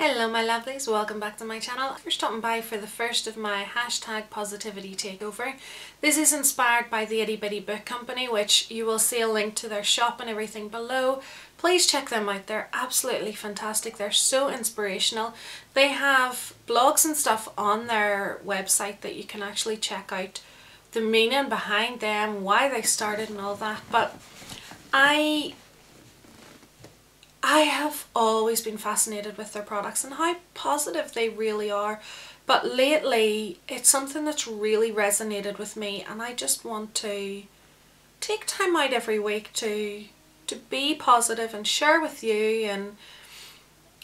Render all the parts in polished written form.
Hello my lovelies, welcome back to my channel. If you're stopping by for the first of my hashtag positivity takeover, this is inspired by the Itty Bitty Book Company, which you will see a link to their shop and everything below. Please check them out, they're absolutely fantastic, they're so inspirational. They have blogs and stuff on their website that you can actually check out the meaning behind them, why they started and all that. But I have always been fascinated with their products and how positive they really are, but lately it's something that's really resonated with me, and I just want to take time out every week to be positive and share with you, and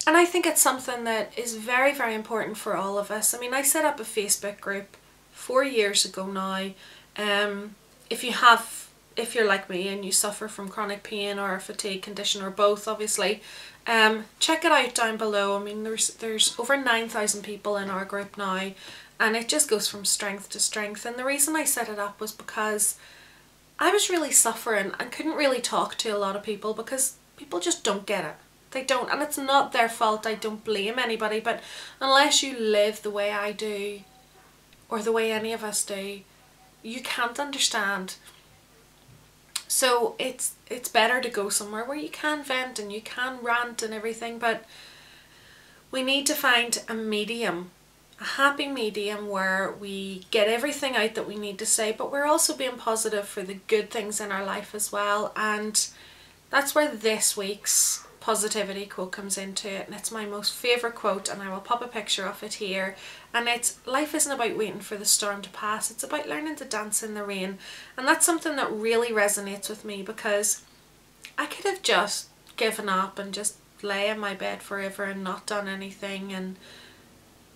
I think it's something that is very, very important for all of us. I mean, I set up a Facebook group 4 years ago now. If you're like me and you suffer from chronic pain or a fatigue condition or both, obviously, check it out down below. I mean, there's over 9,000 people in our group now, and it just goes from strength to strength. And the reason I set it up was because I was really suffering and couldn't really talk to a lot of people because people just don't get it. They don't, and it's not their fault. I don't blame anybody, but unless you live the way I do or the way any of us do, you can't understand. So it's better to go somewhere where you can vent and you can rant and everything, but we need to find a medium, a happy medium where we get everything out that we need to say, but we're also being positive for the good things in our life as well. And that's where this week's positivity quote comes into it, and it's my most favourite quote, and I will pop a picture of it here. And it's, life isn't about waiting for the storm to pass, it's about learning to dance in the rain. And that's something that really resonates with me, because I could have just given up and just lay in my bed forever and not done anything and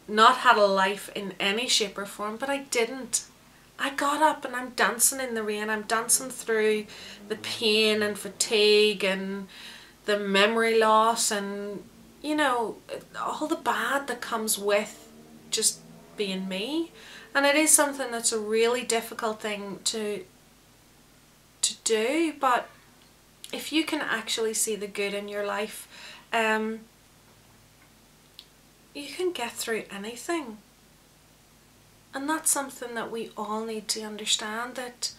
not had a life in any shape or form, but I didn't. I got up and I'm dancing in the rain. I'm dancing through the pain and fatigue and the memory loss and, you know, all the bad that comes with just being me. And it is something that's a really difficult thing to do, but if you can actually see the good in your life, you can get through anything. And that's something that we all need to understand, that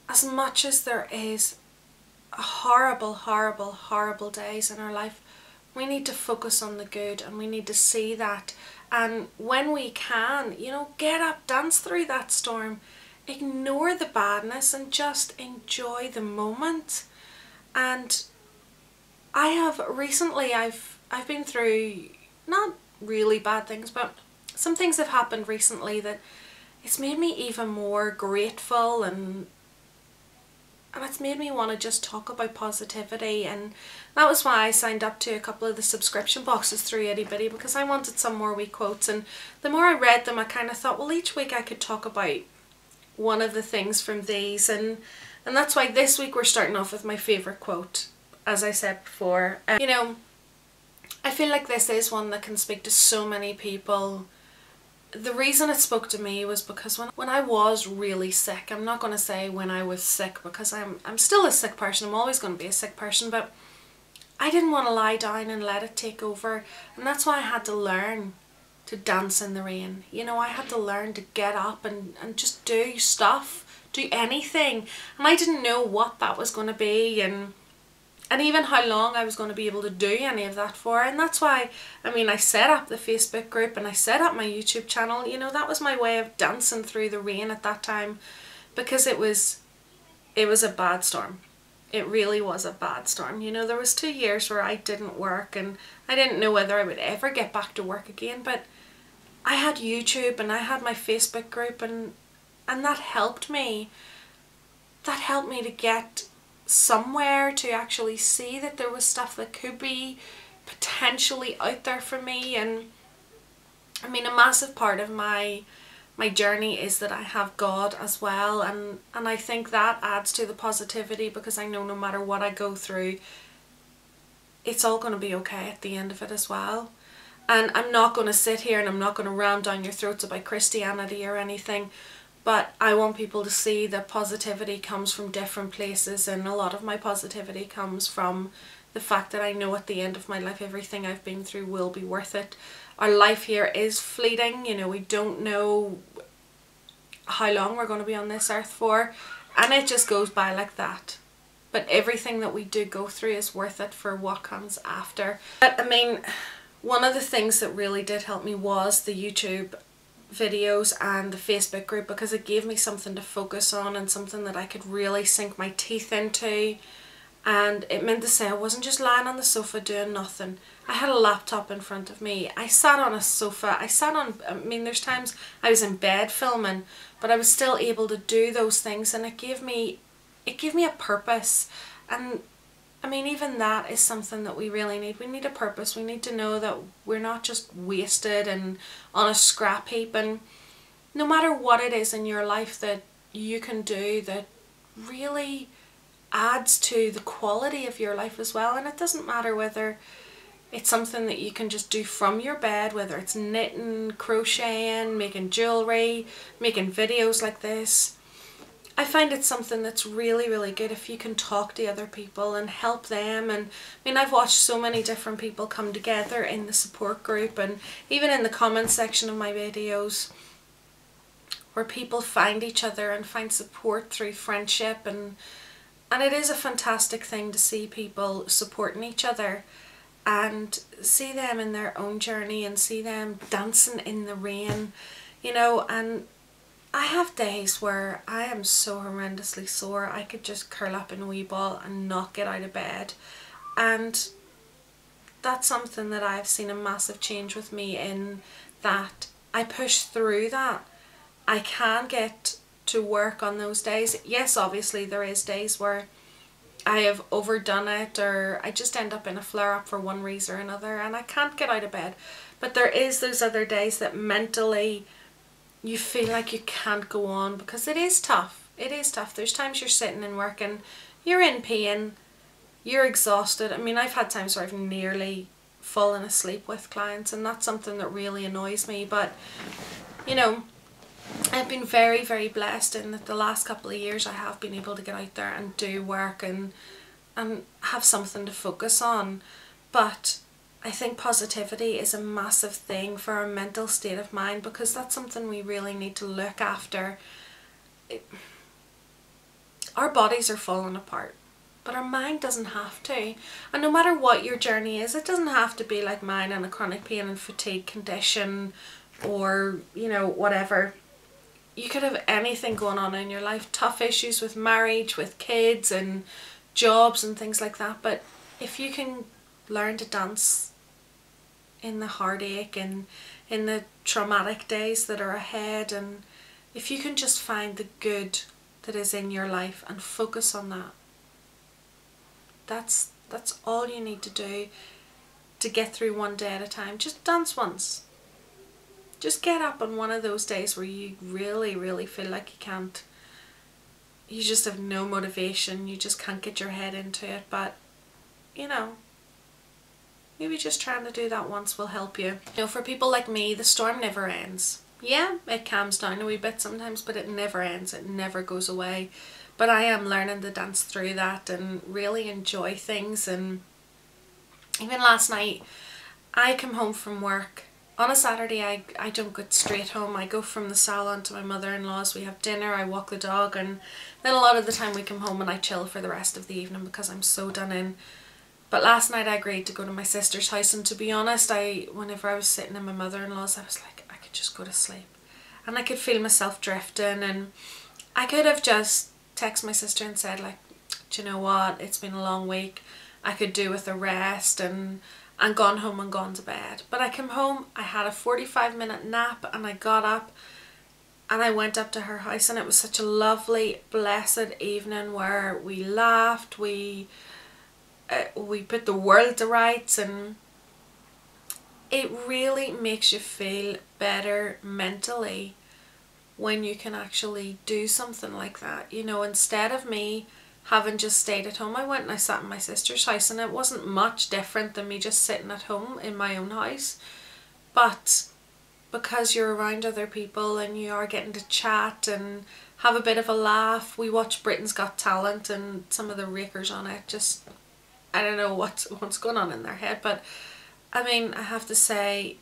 as much as there is horrible, horrible, horrible days in our life, we need to focus on the good, and we need to see that. And when we can, you know, get up, dance through that storm, ignore the badness and just enjoy the moment. And I have recently, I've been through not really bad things, but some things have happened recently that it's made me even more grateful, and it's made me want to just talk about positivity. And that was why I signed up to a couple of the subscription boxes through Itty Bitty, because I wanted some more wee quotes. And the more I read them, I kind of thought, well, each week I could talk about one of the things from these. And that's why this week we're starting off with my favourite quote, as I said before. You know, I feel like this is one that can speak to so many people. The reason it spoke to me was because when I was really sick, I'm not going to say when I was sick, because I'm still a sick person, I'm always going to be a sick person, but I didn't want to lie down and let it take over. And that's why I had to learn to dance in the rain. You know, I had to learn to get up and just do stuff, do anything. And I didn't know what that was going to be, and even how long I was going to be able to do any of that for. And that's why, I mean, I set up the Facebook group and I set up my YouTube channel. You know, that was my way of dancing through the rain at that time, because it was a bad storm. It really was a bad storm. You know, there was 2 years where I didn't work and I didn't know whether I would ever get back to work again, but I had YouTube and I had my Facebook group, and that helped me. That helped me to get somewhere, to actually see that there was stuff that could be potentially out there for me. And I mean, a massive part of my journey is that I have God as well, and I think that adds to the positivity, because I know no matter what I go through, it's all going to be okay at the end of it as well. And I'm not going to sit here and I'm not going to ram down your throats about Christianity or anything, but I want people to see that positivity comes from different places, and a lot of my positivity comes from the fact that I know at the end of my life everything I've been through will be worth it. Our life here is fleeting, you know, we don't know how long we're going to be on this earth for, and it just goes by like that. But everything that we do go through is worth it for what comes after. But I mean, one of the things that really did help me was the YouTube videos and the Facebook group, because it gave me something to focus on and something that I could really sink my teeth into. And it meant to say I wasn't just lying on the sofa doing nothing. I had a laptop in front of me. I sat on a sofa. I mean, there's times I was in bed filming, but I was still able to do those things, and it gave me a purpose. And I mean, even that is something that we really need. We need a purpose. We need to know that we're not just wasted and on a scrap heap. And no matter what it is in your life that you can do that really adds to the quality of your life as well. And it doesn't matter whether it's something that you can just do from your bed, whether it's knitting, crocheting, making jewellery, making videos like this. I find it's something that's really, really good if you can talk to other people and help them. And I mean, I've watched so many different people come together in the support group, and even in the comment section of my videos, where people find each other and find support through friendship. And it is a fantastic thing to see people supporting each other and see them in their own journey and see them dancing in the rain, you know. And I have days where I am so horrendously sore, I could just curl up in a wee ball and not get out of bed. And that's something that I've seen a massive change with me in, that I push through that. I can get to work on those days. Yes, obviously there is days where I have overdone it, or I just end up in a flare-up for one reason or another and I can't get out of bed. But there is those other days that mentally you feel like you can't go on, because it is tough. It is tough. There's times you're sitting and working, you're in pain, you're exhausted. I mean, I've had times where I've nearly fallen asleep with clients, and that's something that really annoys me. But, you know, I've been very, very blessed in that the last couple of years I have been able to get out there and do work and have something to focus on. But I think positivity is a massive thing for our mental state of mind, because that's something we really need to look after. Our bodies are falling apart, but our mind doesn't have to. And no matter what your journey is, it doesn't have to be like mine and a chronic pain and fatigue condition, or, you know, whatever. You could have anything going on in your life, tough issues with marriage, with kids and jobs and things like that. But if you can learn to dance in the heartache and in the traumatic days that are ahead, and if you can just find the good that is in your life and focus on that, that's all you need to do to get through one day at a time. Just dance once. Just get up on one of those days where you really, really feel like you just have no motivation, you just can't get your head into it. But, you know, maybe just trying to do that once will help you. You know, for people like me, the storm never ends. Yeah, it calms down a wee bit sometimes, but it never ends. It never goes away. But I am learning to dance through that and really enjoy things. And even last night, I come home from work. On a Saturday, I don't go straight home. I go from the salon to my mother-in-law's. We have dinner, I walk the dog, and then a lot of the time we come home and I chill for the rest of the evening because I'm so done in. But last night I agreed to go to my sister's house, and to be honest, whenever I was sitting in my mother-in-law's, I was like, I could just go to sleep. And I could feel myself drifting, and I could have just texted my sister and said, like, do you know what, it's been a long week, I could do with a rest, and gone home and gone to bed. But I came home, I had a 45-minute nap, and I got up and I went up to her house, and it was such a lovely, blessed evening where we laughed, we put the world to rights, and it really makes you feel better mentally when you can actually do something like that. You know, instead of me having just stayed at home, I went and I sat in my sister's house, and it wasn't much different than me just sitting at home in my own house. But because you're around other people and you are getting to chat and have a bit of a laugh, we watched Britain's Got Talent, and some of the rakers on it just I don't know what's going on in their head, but I mean, I have to say,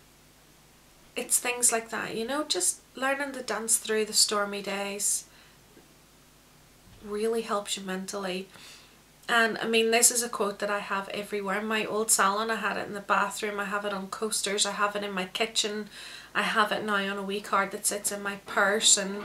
it's things like that, you know, just learning to dance through the stormy days really helps you mentally. And I mean, this is a quote that I have everywhere. In my old salon, I had it in the bathroom, I have it on coasters, I have it in my kitchen, I have it now on a wee card that sits in my purse, and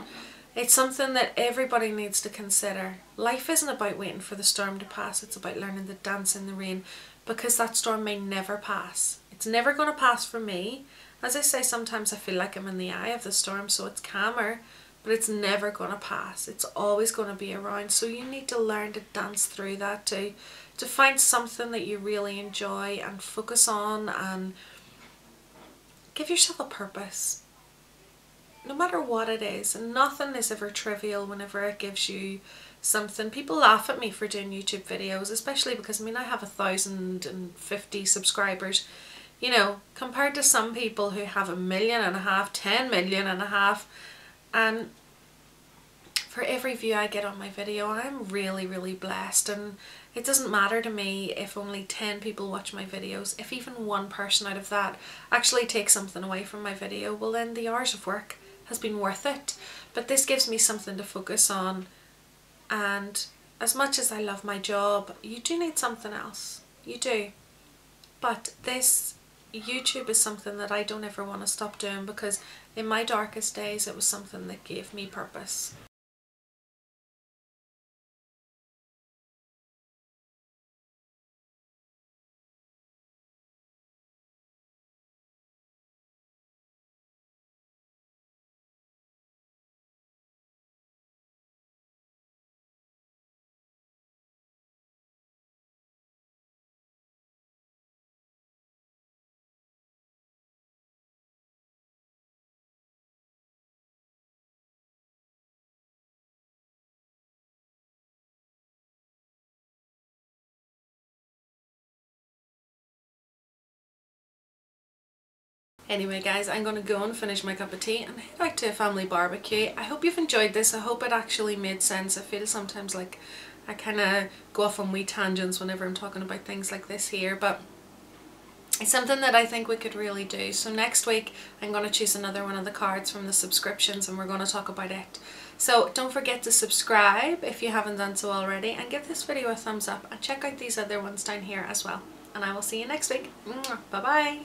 it's something that everybody needs to consider. Life isn't about waiting for the storm to pass, it's about learning to dance in the rain, because that storm may never pass. It's never going to pass for me. As I say, sometimes I feel like I'm in the eye of the storm, so it's calmer, but it's never going to pass. It's always going to be around, so you need to learn to dance through that too, to find something that you really enjoy and focus on, and give yourself a purpose. No matter what it is, and nothing is ever trivial whenever it gives you something. People laugh at me for doing YouTube videos, especially because I mean I have 1,050 subscribers, you know, compared to some people who have 1.5 million, 10.5 million, and for every view I get on my video, I'm really blessed. And it doesn't matter to me if only 10 people watch my videos. If even one person out of that actually takes something away from my video, well then the hours of work has been worth it. But this gives me something to focus on, and as much as I love my job, you do need something else. You do. But this YouTube is something that I don't ever want to stop doing, because in my darkest days it was something that gave me purpose. Anyway guys, I'm going to go and finish my cup of tea and head out to a family barbecue. I hope you've enjoyed this. I hope it actually made sense. I feel sometimes like I kind of go off on wee tangents whenever I'm talking about things like this here, but it's something that I think we could really do. So next week I'm going to choose another one of the cards from the subscriptions and we're going to talk about it. So don't forget to subscribe if you haven't done so already, and give this video a thumbs up, and check out these other ones down here as well. And I will see you next week. Bye bye.